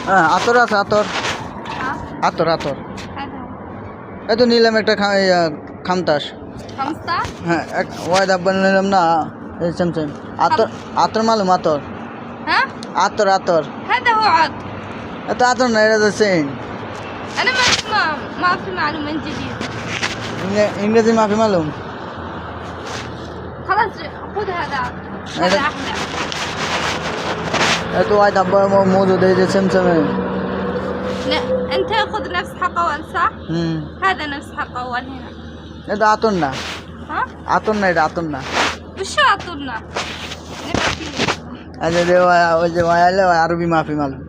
হ্যাঁ আতর আছে আতর ها আতর আতর هذا هو এই তো নিলাম একটা খামতাস 15 হ্যাঁ ওয়াই দাব্বা নিলাম না এই সেম আতর আতর মালুম আতর ها আতর আতর هذا هو عطر এত আতর না এটা তো সেম انا ما في معلومة جديدة ইংরেজি মাফি মালুম خلاص خذ هذا عطر هذا احلى এত ওয়াই দাব্বা মজুদ এই যে সেম لا انت خذ نفس حق اول صح হুম هذا نفس حق اول هنا এটা আতর না ها আতর না এটা আতর না وشو عطرنا আচ্ছা ওই যে ওই আরবি মাফি মালুম